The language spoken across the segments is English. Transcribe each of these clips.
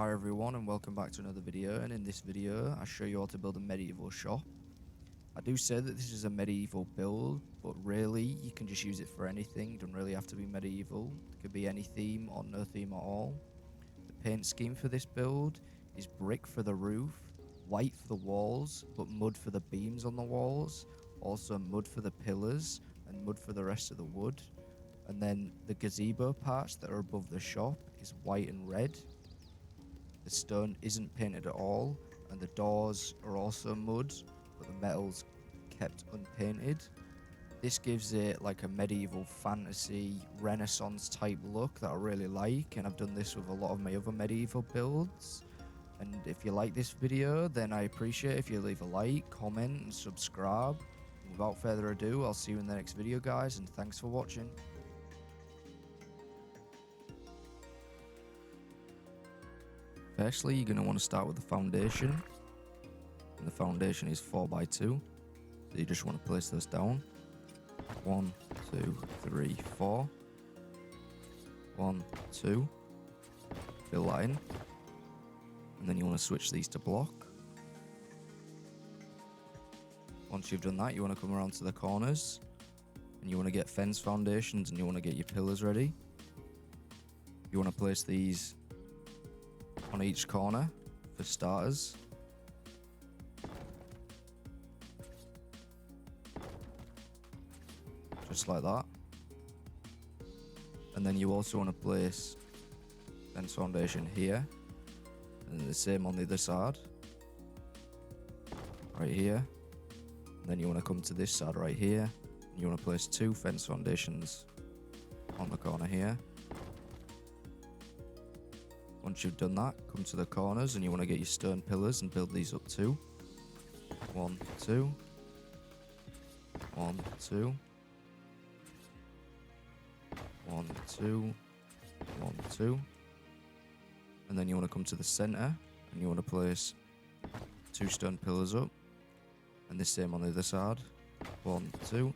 Hi everyone and welcome back to another video, and in this video I show you how to build a medieval shop. I do say that this is a medieval build, but really you can just use it for anything. It doesn't really have to be medieval. It could be any theme or no theme at all. The paint scheme for this build is brick for the roof, white for the walls, but mud for the beams on the walls, also mud for the pillars and mud for the rest of the wood. And then the gazebo parts that are above the shop is white and red. The stone isn't painted at all, and the doors are also mud, but the metal's kept unpainted. This gives it like a medieval fantasy Renaissance type look that I really like, and I've done this with a lot of my other medieval builds. And if you like this video, then I appreciate if you leave a like, comment and subscribe. And without further ado, I'll see you in the next video guys, and thanks for watching. Firstly, you're going to want to start with the foundation, and the foundation is 4x2, so you just want to place those down. 1, 2, 3, 4. 1, 2. Fill that in, and then you want to switch these to block. Once you've done that, you want to come around to the corners, and you want to get fence foundations, and you want to get your pillars ready. You want to place these on each corner for starters. Just like that. And then you also want to place fence foundation here, and the same on the other side, right here. And then you want to come to this side right here, and you want to place 2 fence foundations on the corner here. Once you've done that, come to the corners and you want to get your stone pillars and build these up too. 1, 2. 1, 2. 1, 2. 1, 2. And then you want to come to the center and you want to place 2 stone pillars up. And the same on the other side. 1, 2.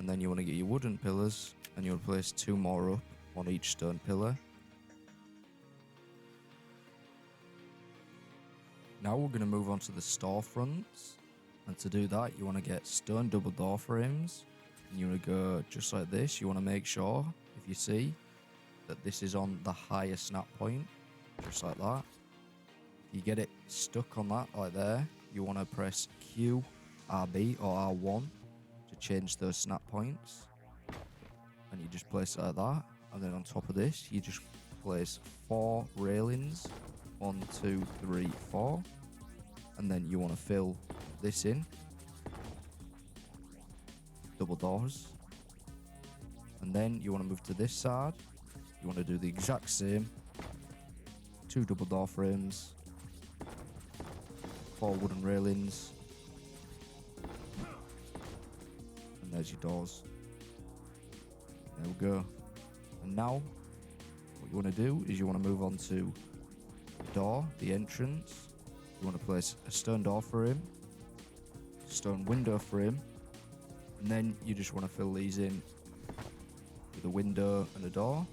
And then you want to get your wooden pillars and you want to place 2 more up on each stone pillar. Now we're going to move on to the storefronts, and to do that you want to get stone double door frames, and you want to go just like this. You want to make sure, if you see, that this is on the higher snap point, just like that. If you get it stuck on that like there, you want to press Q, RB or R1 to change those snap points, and you just place it like that. And then on top of this you just place 4 railings, 1, 2, 3, 4, and then you want to fill this in, double doors, and then you want to move to this side. You want to do the exact same, 2 double door frames, 4 wooden railings, and there's your doors. There we go. And now what you want to do is you want to move on to door, the entrance. You want to place a stone door frame, stone window frame, and then you just want to fill these in with a window and a door.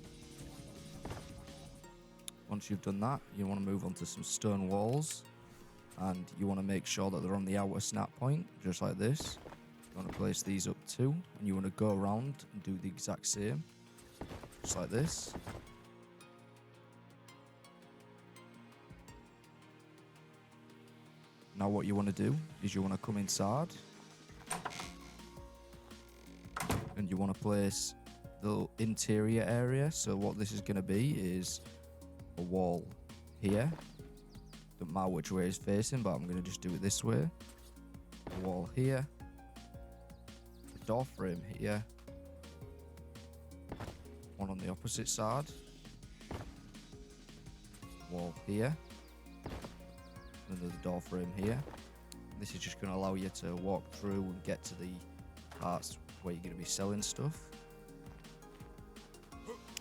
Once you've done that, you want to move on to some stone walls, and you want to make sure that they're on the outer snap point, just like this. You want to place these up too, and you want to go around and do the exact same, just like this. Now what you want to do is you want to come inside and you want to place the interior area. So what this is going to be is a wall here. Don't matter which way it's facing, but I'm going to just do it this way. A wall here. A door frame here. One on the opposite side. Wall here. Another door frame here. This is just going to allow you to walk through and get to the parts where you're going to be selling stuff.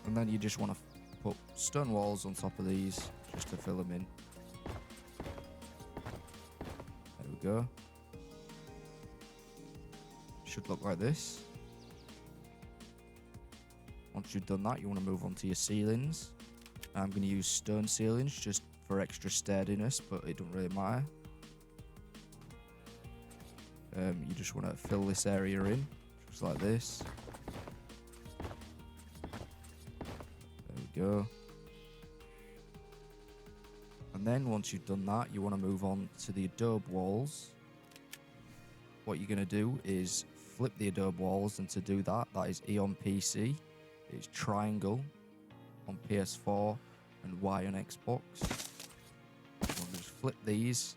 And then you just want to put stone walls on top of these just to fill them in. There we go. Should look like this. Once you've done that, you want to move on to your ceilings. I'm going to use stone ceilings just for extra sturdiness, but it don't really matter. You just want to fill this area in, just like this. There we go. And then once you've done that, you want to move on to the adobe walls. What you're going to do is flip the adobe walls, and to do that, that is E on PC, it's triangle on PS4, and Y on Xbox. We'll just flip these,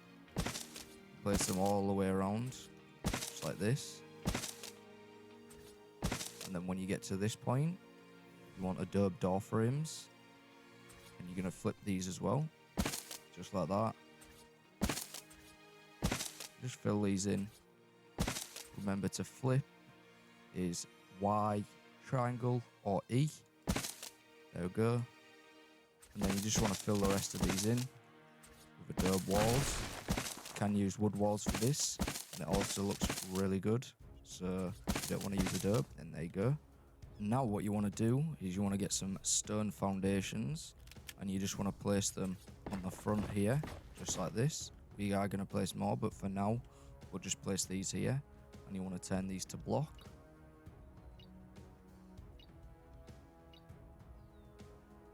place them all the way around, just like this. And then when you get to this point, you want adobe door frames, and you're going to flip these as well, just like that. Just fill these in. Remember to flip is Y, triangle, or E. There we go. And then you just want to fill the rest of these in with adobe walls. You can use wood walls for this, and it also looks really good. So if you don't want to use adobe, then there you go. Now what you want to do is you want to get some stone foundations, and you just want to place them on the front here, just like this. We are going to place more, but for now, we'll just place these here. And you want to turn these to block.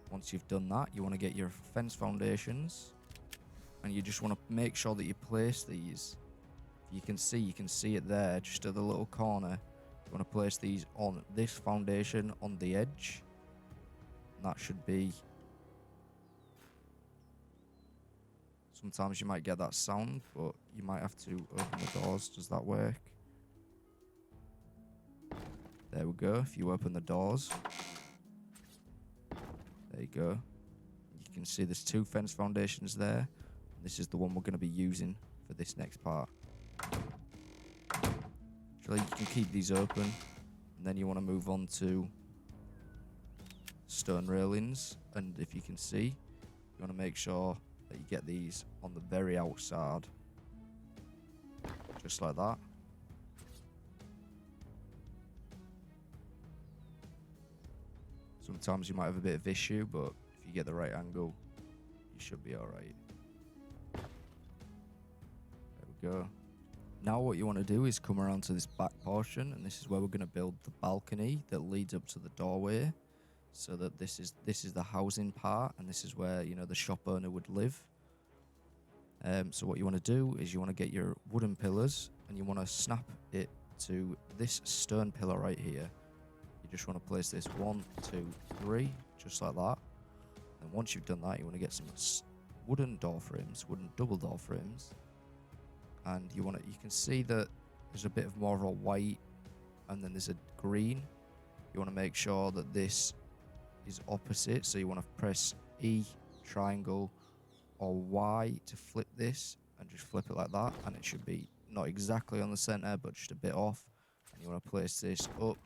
Once you've done that, you want to get your fence foundations, and you just want to make sure that you place these. If you can see it there, just at the little corner. You want to place these on this foundation on the edge. And that should be. Sometimes you might get that sound, but you might have to open the doors. Does that work? There we go. If you open the doors, there you go. You can see there's two fence foundations there. This is the one we're going to be using for this next part. Actually, you can keep these open, and then you want to move on to stone railings. And if you can see, you want to make sure that you get these on the very outside, just like that. Sometimes you might have a bit of issue, but if you get the right angle, you should be alright. There we go. Now what you want to do is come around to this back portion, and this is where we're going to build the balcony that leads up to the doorway. So that this is the housing part, and this is where, you know, the shop owner would live. So what you want to do is you want to get your wooden pillars, and you want to snap it to this stone pillar right here. You just want to place this 1, 2, 3, just like that. And once you've done that, you want to get some wooden door frames, wooden double door frames. And you can see that there's a bit of more of a white, and then there's a green. You want to make sure that this is opposite, so you want to press E, triangle, or Y to flip this, and just flip it like that, and it should be not exactly on the center, but just a bit off. And you want to place this up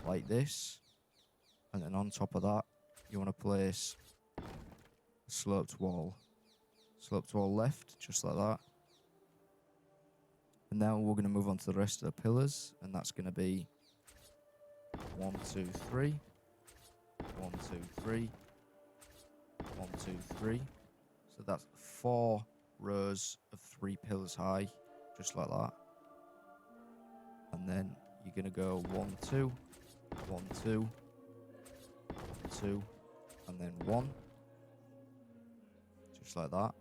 like this, and then on top of that, you want to place a sloped wall left, just like that. And now we're going to move on to the rest of the pillars, and that's going to be 1, 2, 3, 1, 2, 3, 1, 2, 3. So that's 4 rows of 3 pillars high, just like that. And then you're going to go 1, 2, 1, 2, 1, 2, and then 1, just like that.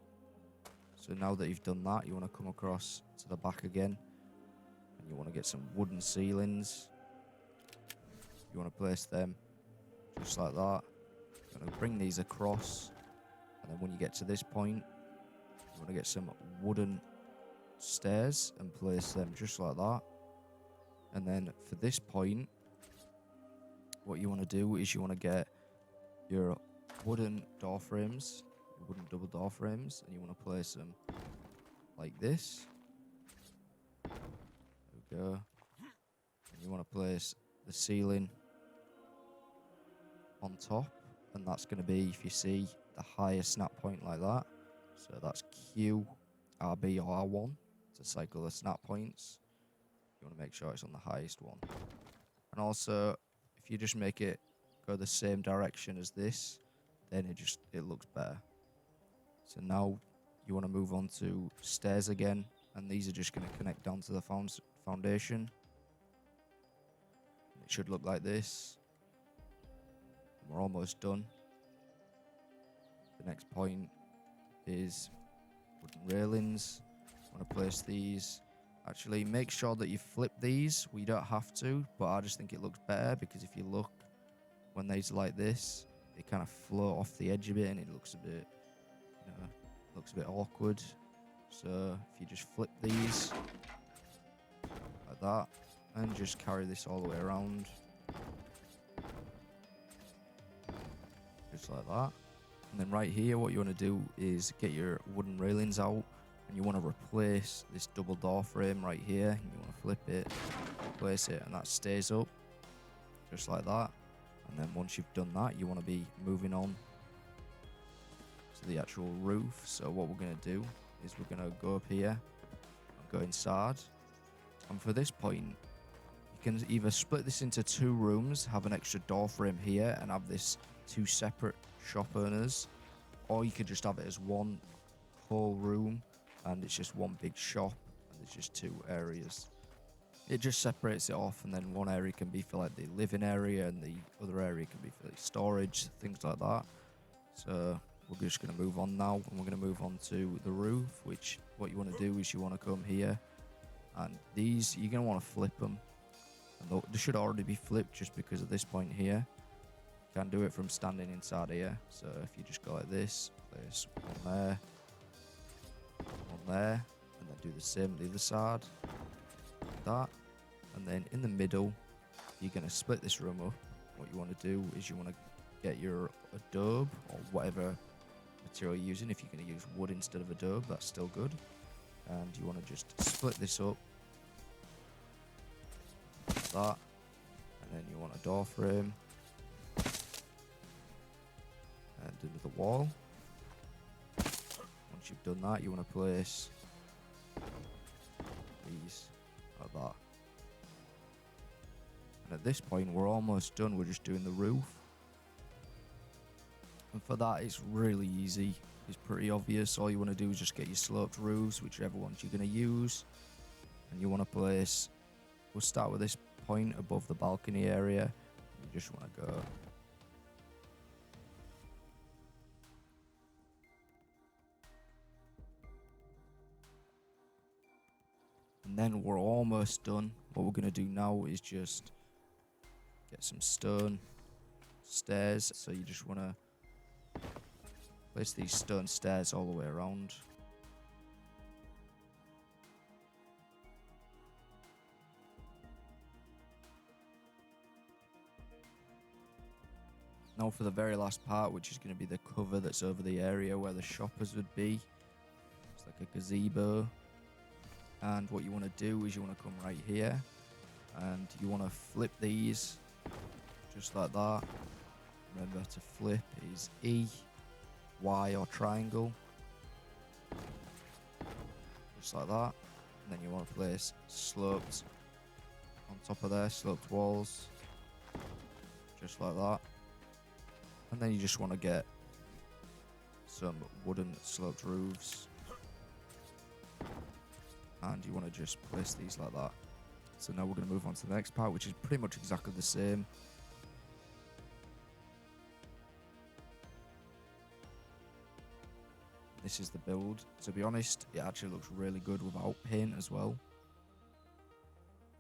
So now that you've done that, you want to come across to the back again, and you want to get some wooden ceilings. You want to place them just like that. You're going to bring these across, and then when you get to this point, you want to get some wooden stairs and place them just like that. And then for this point, what you want to do is you want to get your wooden door frames, your wooden double door frames, and you want to place them like this. There we go. And you want to place the ceiling on top, and that's going to be, if you see, the highest snap point like that. So that's Q, RB, or R1 to cycle the snap points. You want to make sure it's on the highest one. And also, if you just make it go the same direction as this, then it looks better. So now you want to move on to stairs again, and these are just going to connect down to the foundation. It should look like this. We're almost done. The next point is wooden railings. I want to place these. Actually, make sure that you flip these. We don't have to, but I just think it looks better because if you look, when these are like this, they kind of float off the edge a bit and it looks a bit, looks a bit awkward. So if you just flip these like that and just carry this all the way around, just like that. And then right here, what you want to do is get your wooden railings out, and you want to replace this double door frame right here. And you want to flip it, replace it, and that stays up just like that. And then once you've done that, you want to be moving on to the actual roof. So what we're going to do is we're going to go up here and go inside. And for this point, you can either split this into 2 rooms, have an extra door frame here, and have this 2 separate shop owners, or you could just have it as one whole room and it's just one big shop and there's just 2 areas. It just separates it off, and then one area can be for like the living area and the other area can be for like storage, things like that. So we're just going to move on now, and we're going to move on to the roof, which what you want to do is you want to come here, and these you're going to want to flip them, and they should already be flipped just because of this point here. Can do it from standing inside here. So if you just go like this, place one there, and then do the same on the other side, like that. And then in the middle, you're going to split this room up. What you want to do is you want to get your adobe or whatever material you're using. If you're going to use wood instead of adobe, that's still good. And you want to just split this up like that. And then you want a door frame. And another wall. Once you've done that, you want to place these like that. And at this point, we're almost done. We're just doing the roof. And for that, it's really easy. It's pretty obvious. All you want to do is just get your sloped roofs, whichever ones you're going to use. And you want to place, we'll start with this point above the balcony area. You just want to go and then we're almost done. What we're going to do now is just get some stone stairs. So you just want to place these stone stairs all the way around. Now for the very last part, which is going to be the cover that's over the area where the shoppers would be. It's like a gazebo. And what you want to do is you want to come right here and you want to flip these just like that. Remember to flip is E, Y or triangle. Just like that. And then you want to place sloped on top of there, sloped walls. Just like that. And then you just want to get some wooden sloped roofs. And you want to just place these like that. So now we're going to move on to the next part, which is pretty much exactly the same. This is the build. To be honest, it actually looks really good without paint as well.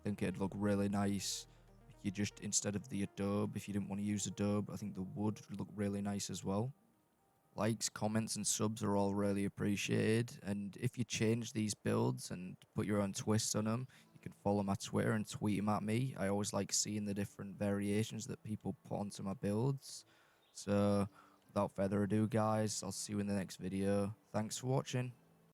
I think it'd look really nice if you just, instead of the adobe, if you didn't want to use adobe, I think the wood would look really nice as well. Likes, comments, and subs are all really appreciated. And if you change these builds and put your own twists on them, you can follow my Twitter and tweet them at me. I always like seeing the different variations that people put onto my builds. So without further ado, guys, I'll see you in the next video. Thanks for watching.